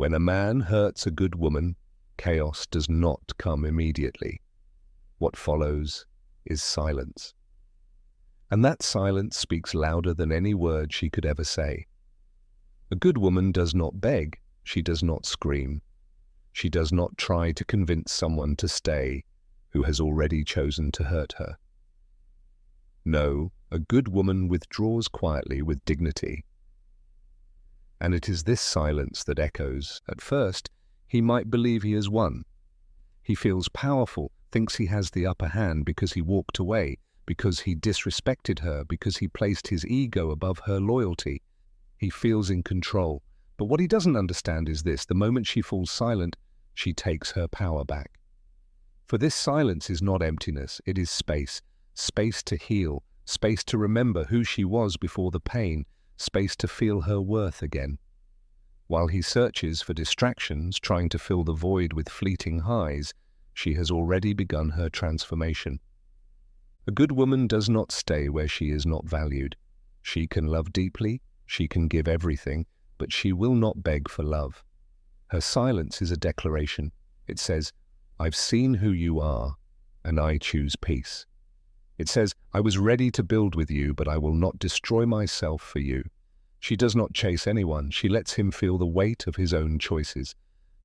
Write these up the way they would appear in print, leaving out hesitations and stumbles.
When a man hurts a good woman, chaos does not come immediately. What follows is silence. And that silence speaks louder than any word she could ever say. A good woman does not beg, she does not scream. She does not try to convince someone to stay who has already chosen to hurt her. No, a good woman withdraws quietly with dignity. And it is this silence that echoes. At first, he might believe he has won. He feels powerful, thinks he has the upper hand because he walked away, because he disrespected her, because he placed his ego above her loyalty. He feels in control. But what he doesn't understand is this: the moment she falls silent, she takes her power back. For this silence is not emptiness, it is space. Space to heal, space to remember who she was before the pain, space to feel her worth again. While he searches for distractions, trying to fill the void with fleeting highs, she has already begun her transformation. A good woman does not stay where she is not valued. She can love deeply, she can give everything, but she will not beg for love. Her silence is a declaration. It says, "I've seen who you are, and I choose peace." It says, "I was ready to build with you, but I will not destroy myself for you." She does not chase anyone. She lets him feel the weight of his own choices.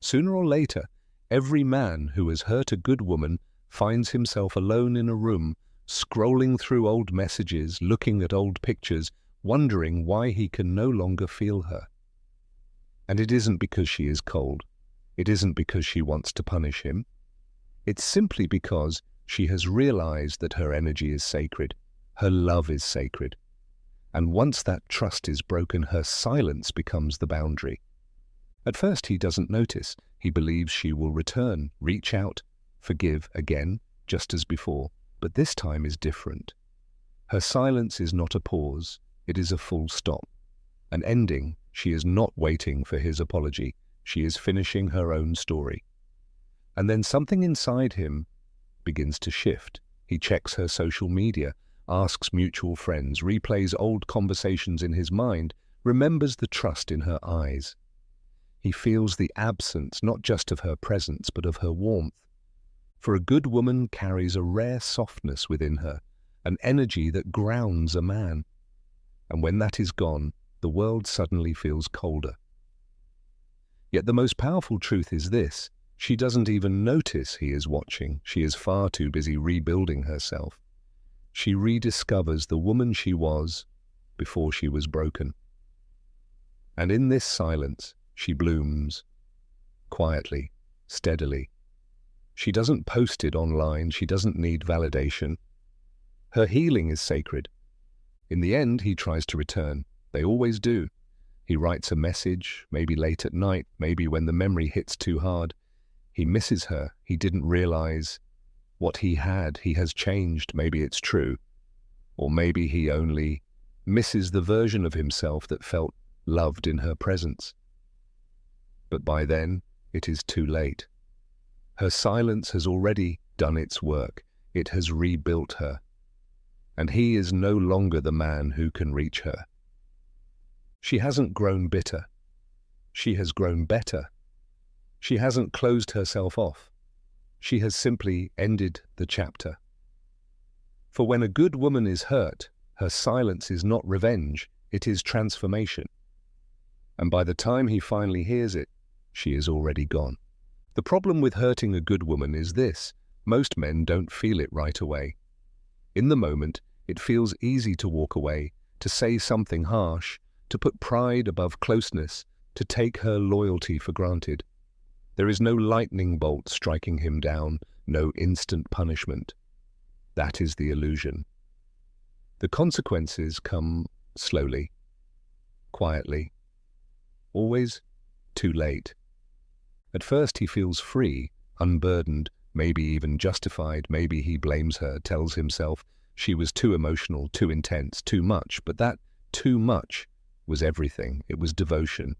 Sooner or later, every man who has hurt a good woman finds himself alone in a room, scrolling through old messages, looking at old pictures, wondering why he can no longer feel her. And it isn't because she is cold. It isn't because she wants to punish him. It's simply because she has realized that her energy is sacred, her love is sacred. And once that trust is broken, her silence becomes the boundary. At first he doesn't notice. He believes she will return, reach out, forgive again, just as before. But this time is different. Her silence is not a pause, it is a full stop. An ending. She is not waiting for his apology. She is finishing her own story. And then something inside him begins to shift. He checks her social media, asks mutual friends, replays old conversations in his mind, remembers the trust in her eyes. He feels the absence not just of her presence, but of her warmth. For a good woman carries a rare softness within her, an energy that grounds a man. And when that is gone, the world suddenly feels colder. Yet the most powerful truth is this: she doesn't even notice he is watching. She is far too busy rebuilding herself. She rediscovers the woman she was before she was broken. And in this silence, she blooms, quietly, steadily. She doesn't post it online, she doesn't need validation. Her healing is sacred. In the end, he tries to return. They always do. He writes a message, maybe late at night, maybe when the memory hits too hard. He misses her. He didn't realize what he had. He has changed. Maybe it's true. Or maybe he only misses the version of himself that felt loved in her presence. But by then, it is too late. Her silence has already done its work. It has rebuilt her. And he is no longer the man who can reach her. She hasn't grown bitter. She has grown better. She hasn't closed herself off. She has simply ended the chapter. For when a good woman is hurt, her silence is not revenge, it is transformation. And by the time he finally hears it, she is already gone. The problem with hurting a good woman is this: most men don't feel it right away. In the moment, it feels easy to walk away, to say something harsh, to put pride above closeness, to take her loyalty for granted. There is no lightning bolt striking him down, no instant punishment. That is the illusion. The consequences come slowly, quietly, always too late. At first he feels free, unburdened, maybe even justified. Maybe he blames her, tells himself she was too emotional, too intense, too much. But that too much was everything. It was devotion,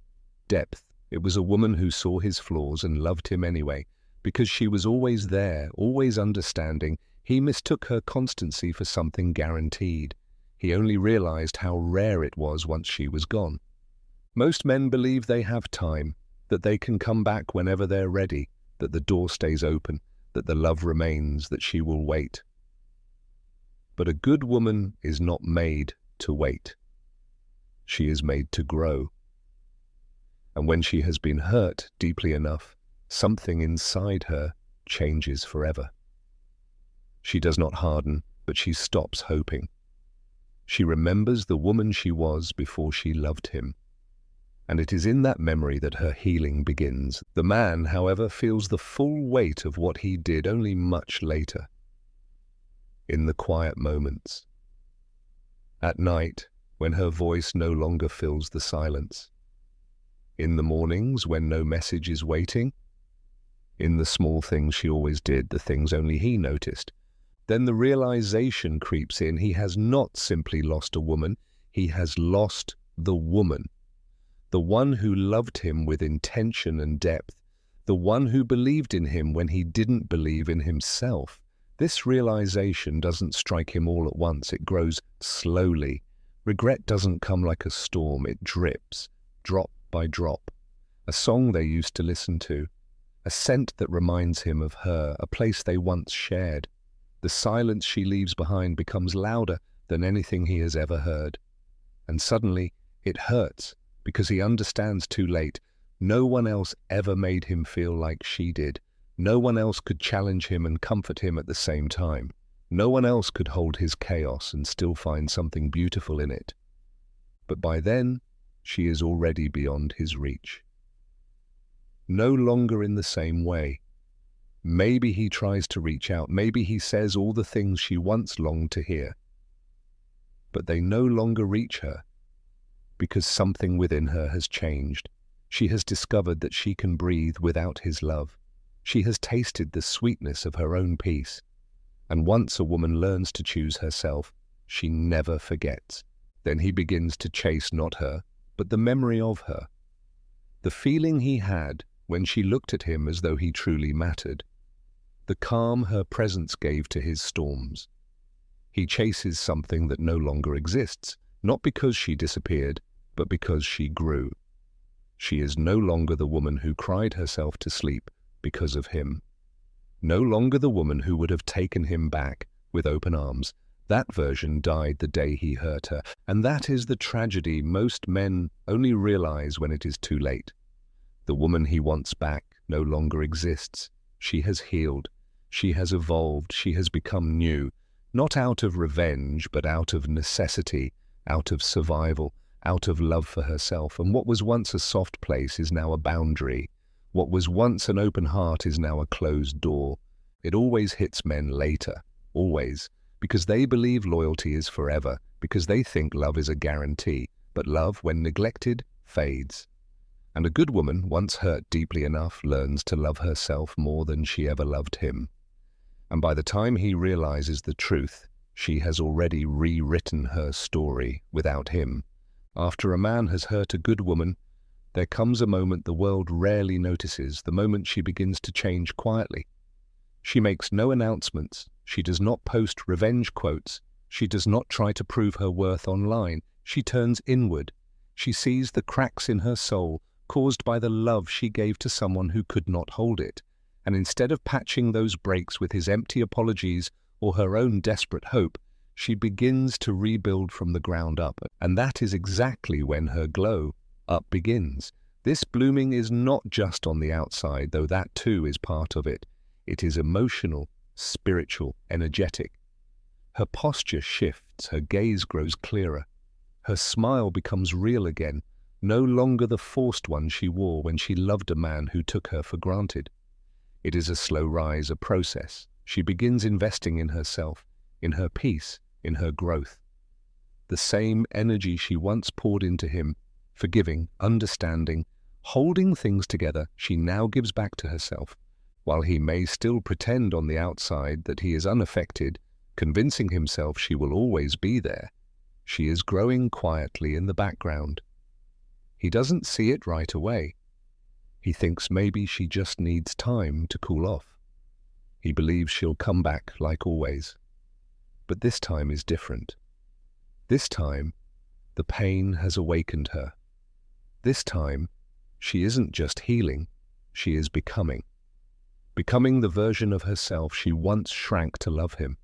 depth. It was a woman who saw his flaws and loved him anyway. Because she was always there, always understanding, he mistook her constancy for something guaranteed. He only realized how rare it was once she was gone. Most men believe they have time. that they can come back whenever they're ready, that the door stays open, that the love remains, that she will wait. But a good woman is not made to wait. She is made to grow. And when she has been hurt deeply enough, something inside her changes forever. She does not harden, but she stops hoping. She remembers the woman she was before she loved him. And it is in that memory that her healing begins. The man, however, feels the full weight of what he did only much later. In the quiet moments. At night, when her voice no longer fills the silence. In the mornings, when no message is waiting. In the small things she always did, the things only he noticed. Then the realization creeps in. He has not simply lost a woman, he has lost the woman. The one who loved him with intention and depth, the one who believed in him when he didn't believe in himself. This realization doesn't strike him all at once, it grows slowly. Regret doesn't come like a storm, it drips, drop by drop. A song they used to listen to, a scent that reminds him of her, a place they once shared. The silence she leaves behind becomes louder than anything he has ever heard. And suddenly, it hurts, because he understands too late. No one else ever made him feel like she did. No one else could challenge him and comfort him at the same time. No one else could hold his chaos and still find something beautiful in it. But by then, she is already beyond his reach. No longer in the same way. Maybe he tries to reach out. Maybe he says all the things she once longed to hear. But they no longer reach her. Because something within her has changed. She has discovered that she can breathe without his love. She has tasted the sweetness of her own peace. And once a woman learns to choose herself, she never forgets. Then he begins to chase not her, but the memory of her. The feeling he had when she looked at him as though he truly mattered. The calm her presence gave to his storms. He chases something that no longer exists, not because she disappeared, but because she grew. She is no longer the woman who cried herself to sleep because of him. No longer the woman who would have taken him back with open arms. That version died the day he hurt her, and that is the tragedy most men only realize when it is too late. The woman he wants back no longer exists. She has healed. She has evolved. She has become new, not out of revenge, but out of necessity, out of survival, out of love for herself. And what was once a soft place is now a boundary. What was once an open heart is now a closed door. It always hits men later, always, because they believe loyalty is forever, because they think love is a guarantee. But love, when neglected, fades. And a good woman, once hurt deeply enough, learns to love herself more than she ever loved him. And by the time he realizes the truth, she has already rewritten her story without him. After a man has hurt a good woman, there comes a moment the world rarely notices, the moment she begins to change quietly. She makes no announcements. She does not post revenge quotes. She does not try to prove her worth online. She turns inward. She sees the cracks in her soul caused by the love she gave to someone who could not hold it. And instead of patching those breaks with his empty apologies or her own desperate hope, she begins to rebuild from the ground up. And that is exactly when her glow up begins. This blooming is not just on the outside, though that too is part of it. It is emotional, spiritual, energetic. Her posture shifts, her gaze grows clearer. Her smile becomes real again, no longer the forced one she wore when she loved a man who took her for granted. It is a slow rise, a process. She begins investing in herself, in her peace, in her growth. The same energy she once poured into him, forgiving, understanding, holding things together, she now gives back to herself. While he may still pretend on the outside that he is unaffected, convincing himself she will always be there, she is growing quietly in the background. He doesn't see it right away. He thinks maybe she just needs time to cool off. He believes she'll come back like always. But this time is different. This time, the pain has awakened her. This time, She isn't just healing, she is becoming. Becoming the version of herself she once shrank to love him.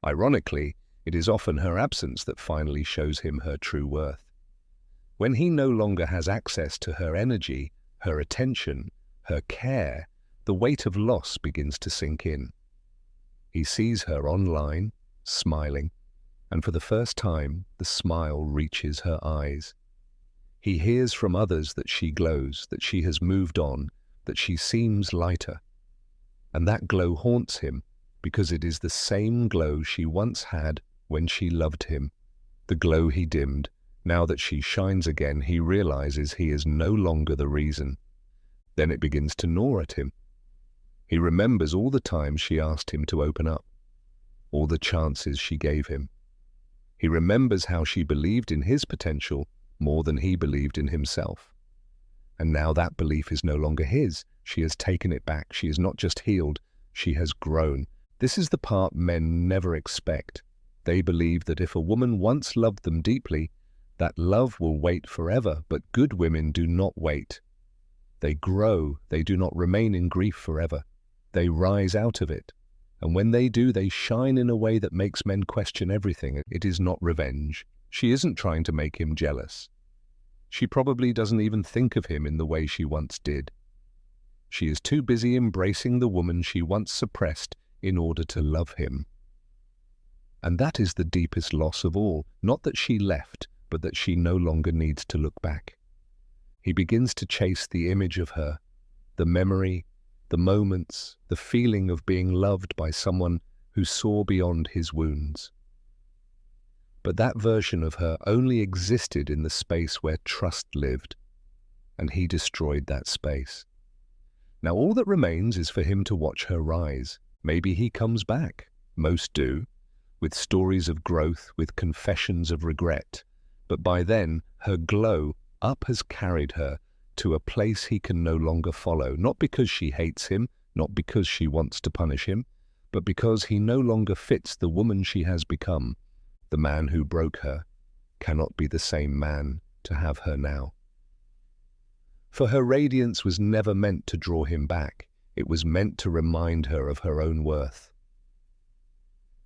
Ironically, it is often her absence that finally shows him her true worth. When he no longer has access to her energy, her attention, her care, the weight of loss begins to sink in. He sees her online, smiling, and for the first time, the smile reaches her eyes. He hears from others that she glows, that she has moved on, that she seems lighter. And that glow haunts him because it is the same glow she once had when she loved him. The glow he dimmed. Now that she shines again, he realizes he is no longer the reason. Then it begins to gnaw at him. He remembers all the times she asked him to open up, all the chances she gave him. He remembers how she believed in his potential more than he believed in himself. And now that belief is no longer his. She has taken it back. She is not just healed, she has grown. This is the part men never expect. They believe that if a woman once loved them deeply, that love will wait forever, but good women do not wait. They grow, they do not remain in grief forever. They rise out of it. And when they do, they shine in a way that makes men question everything. It is not revenge. She isn't trying to make him jealous. She probably doesn't even think of him in the way she once did. She is too busy embracing the woman she once suppressed in order to love him. And that is the deepest loss of all, not that she left, but that she no longer needs to look back. He begins to chase the image of her, the memory, the moments, the feeling of being loved by someone who saw beyond his wounds. But that version of her only existed in the space where trust lived, and he destroyed that space. Now all that remains is for him to watch her rise. Maybe he comes back. Most do, with stories of growth, with confessions of regret. But by then, her glow up has carried her to a place he can no longer follow, not because she hates him, not because she wants to punish him, but because he no longer fits the woman she has become. The man who broke her cannot be the same man to have her now. For her radiance was never meant to draw him back. It was meant to remind her of her own worth.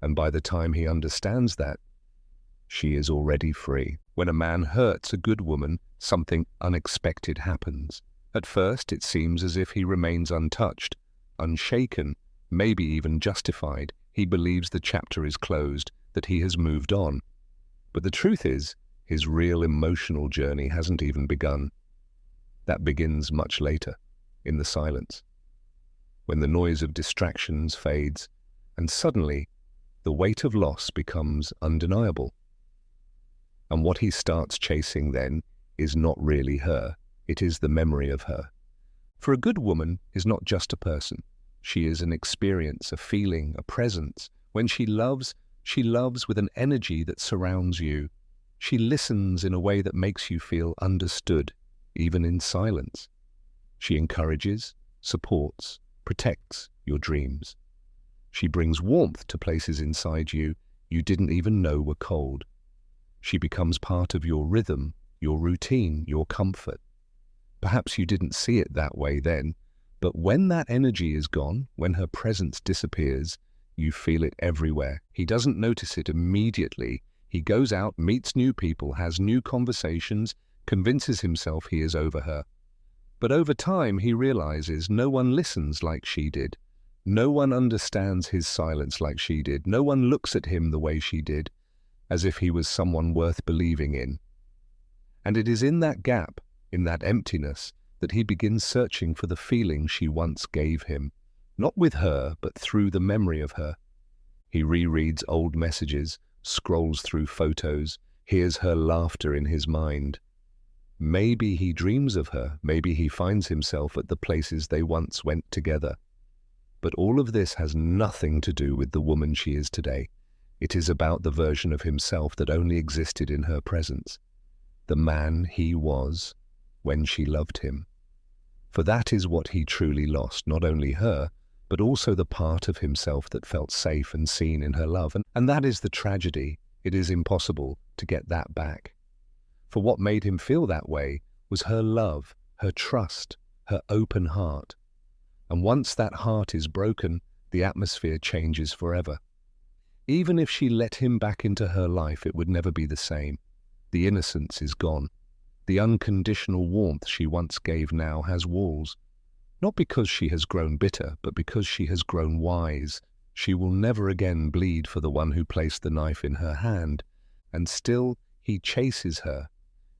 And by the time he understands that, she is already free. When a man hurts a good woman, something unexpected happens. At first, it seems as if he remains untouched, unshaken, maybe even justified. He believes the chapter is closed, that he has moved on. But the truth is, his real emotional journey hasn't even begun. That begins much later, in the silence, when the noise of distractions fades, and suddenly the weight of loss becomes undeniable. And what he starts chasing then is not really her, it is the memory of her. For a good woman is not just a person. She is an experience, a feeling, a presence. When she loves with an energy that surrounds you. She listens in a way that makes you feel understood, even in silence. She encourages, supports, protects your dreams. She brings warmth to places inside you didn't even know were cold. She becomes part of your rhythm, your routine, your comfort. Perhaps you didn't see it that way then, but when that energy is gone, when her presence disappears, you feel it everywhere. He doesn't notice it immediately. He goes out, meets new people, has new conversations, convinces himself he is over her. But over time, he realizes no one listens like she did. No one understands his silence like she did. No one looks at him the way she did, as if he was someone worth believing in. And it is in that gap, in that emptiness, that he begins searching for the feeling she once gave him. Not with her, but through the memory of her. He rereads old messages, scrolls through photos, hears her laughter in his mind. Maybe he dreams of her, maybe he finds himself at the places they once went together. But all of this has nothing to do with the woman she is today. It is about the version of himself that only existed in her presence. The man he was when she loved him. For that is what he truly lost, not only her, but also the part of himself that felt safe and seen in her love. And that is the tragedy. It is impossible to get that back. For what made him feel that way was her love, her trust, her open heart. And once that heart is broken, the atmosphere changes forever. Even if she let him back into her life, it would never be the same. The innocence is gone. The unconditional warmth she once gave now has walls. Not because she has grown bitter, but because she has grown wise. She will never again bleed for the one who placed the knife in her hand. And still, he chases her.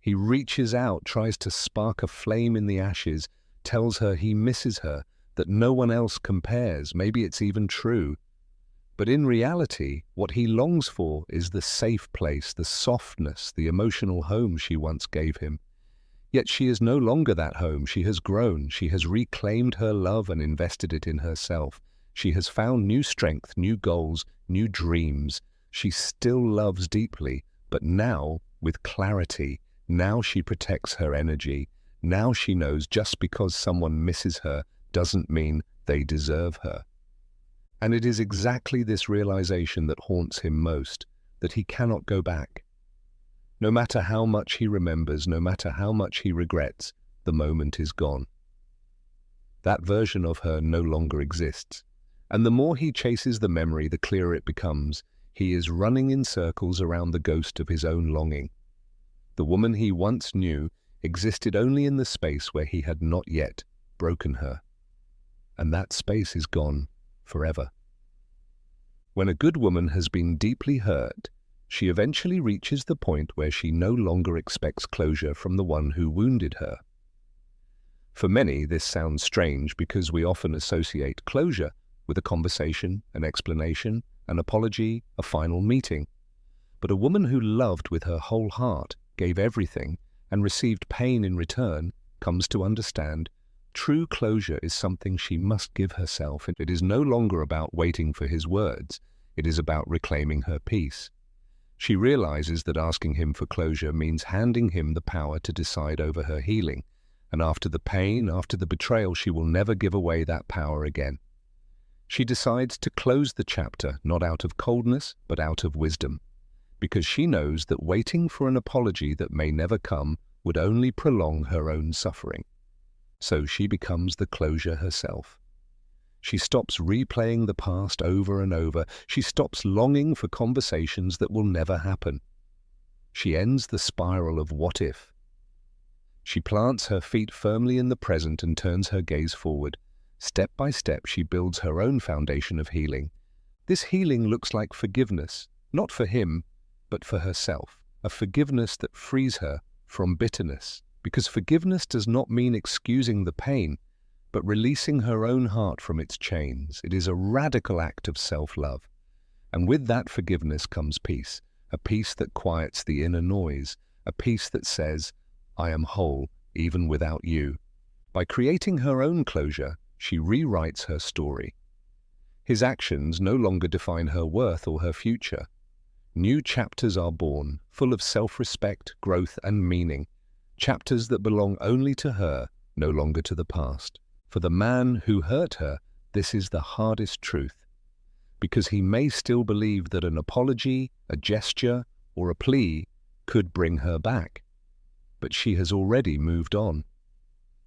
He reaches out, tries to spark a flame in the ashes, tells her he misses her, that no one else compares. Maybe it's even true. But in reality, what he longs for is the safe place, the softness, the emotional home she once gave him. Yet she is no longer that home. She has grown. She has reclaimed her love and invested it in herself. She has found new strength, new goals, new dreams. She still loves deeply, but now with clarity. Now she protects her energy. Now she knows just because someone misses her doesn't mean they deserve her. And it is exactly this realization that haunts him most, that he cannot go back. No matter how much he remembers, no matter how much he regrets, the moment is gone. That version of her no longer exists. And the more he chases the memory, the clearer it becomes. He is running in circles around the ghost of his own longing. The woman he once knew existed only in the space where he had not yet broken her. And that space is gone forever. When a good woman has been deeply hurt, she eventually reaches the point where she no longer expects closure from the one who wounded her. For many, this sounds strange because we often associate closure with a conversation, an explanation, an apology, a final meeting. But a woman who loved with her whole heart, gave everything, and received pain in return, comes to understand true closure is something she must give herself. It is no longer about waiting for his words. It is about reclaiming her peace. She realizes that asking him for closure means handing him the power to decide over her healing. And after the pain, after the betrayal, she will never give away that power again. She decides to close the chapter, not out of coldness, but out of wisdom. Because she knows that waiting for an apology that may never come would only prolong her own suffering. So she becomes the closure herself. She stops replaying the past over and over. She stops longing for conversations that will never happen. She ends the spiral of what if. She plants her feet firmly in the present and turns her gaze forward. Step by step, she builds her own foundation of healing. This healing looks like forgiveness, not for him, but for herself. A forgiveness that frees her from bitterness. Because forgiveness does not mean excusing the pain, but releasing her own heart from its chains. It is a radical act of self-love. And with that forgiveness comes peace, a peace that quiets the inner noise, a peace that says, I am whole, even without you. By creating her own closure, she rewrites her story. His actions no longer define her worth or her future. New chapters are born, full of self-respect, growth, and meaning. Chapters that belong only to her, no longer to the past. For the man who hurt her, this is the hardest truth. Because he may still believe that an apology, a gesture, or a plea could bring her back. But she has already moved on.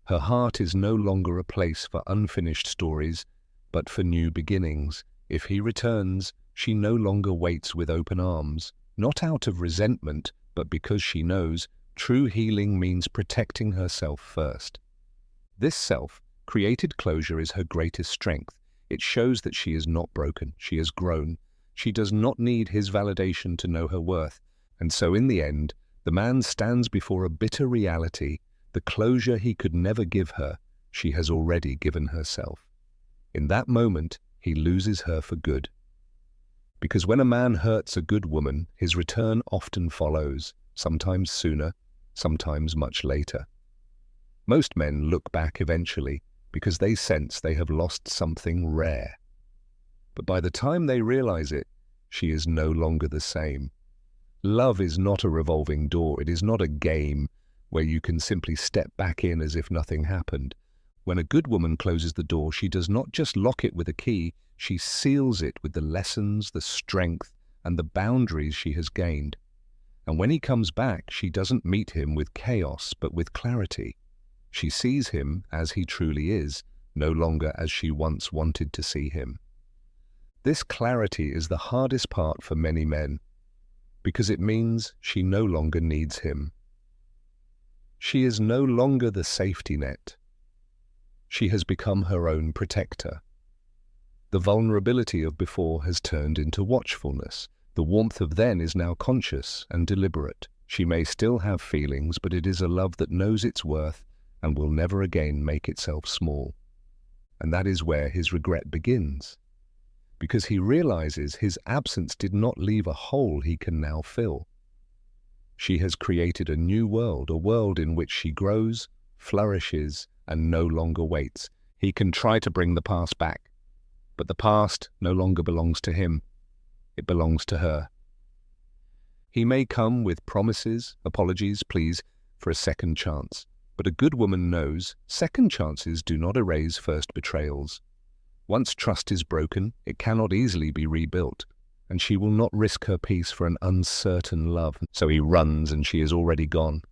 Her heart is no longer a place for unfinished stories, but for new beginnings. If he returns, she no longer waits with open arms, not out of resentment, but because she knows true healing means protecting herself first. This self-created closure is her greatest strength. It shows that she is not broken, she has grown. She does not need his validation to know her worth. And so in the end, the man stands before a bitter reality. The closure he could never give her, she has already given herself. In that moment, he loses her for good. Because when a man hurts a good woman, his return often follows, sometimes sooner, sometimes much later. Most men look back eventually because they sense they have lost something rare. But by the time they realize it, she is no longer the same. Love is not a revolving door. It is not a game where you can simply step back in as if nothing happened. When a good woman closes the door, she does not just lock it with a key, she seals it with the lessons, the strength, and the boundaries she has gained. And when he comes back, she doesn't meet him with chaos, but with clarity. She sees him as he truly is, no longer as she once wanted to see him. This clarity is the hardest part for many men, because it means she no longer needs him. She is no longer the safety net. She has become her own protector. The vulnerability of before has turned into watchfulness. The warmth of then is now conscious and deliberate. She may still have feelings, but it is a love that knows its worth and will never again make itself small. And that is where his regret begins, because he realizes his absence did not leave a hole he can now fill. She has created a new world, a world in which she grows, flourishes, and no longer waits. He can try to bring the past back, but the past no longer belongs to him. It belongs to her. He may come with promises, apologies, pleas for a second chance, but a good woman knows second chances do not erase first betrayals. Once trust is broken, it cannot easily be rebuilt, and she will not risk her peace for an uncertain love. So he runs, and she is already gone.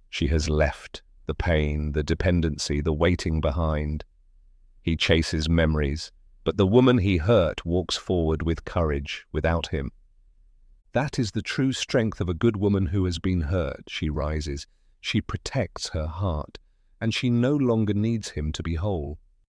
She has left the pain, the dependency, the waiting behind. He chases memories, but the woman he hurt walks forward with courage without him. That is the true strength of a good woman who has been hurt. She rises, she protects her heart, and she no longer needs him to be whole.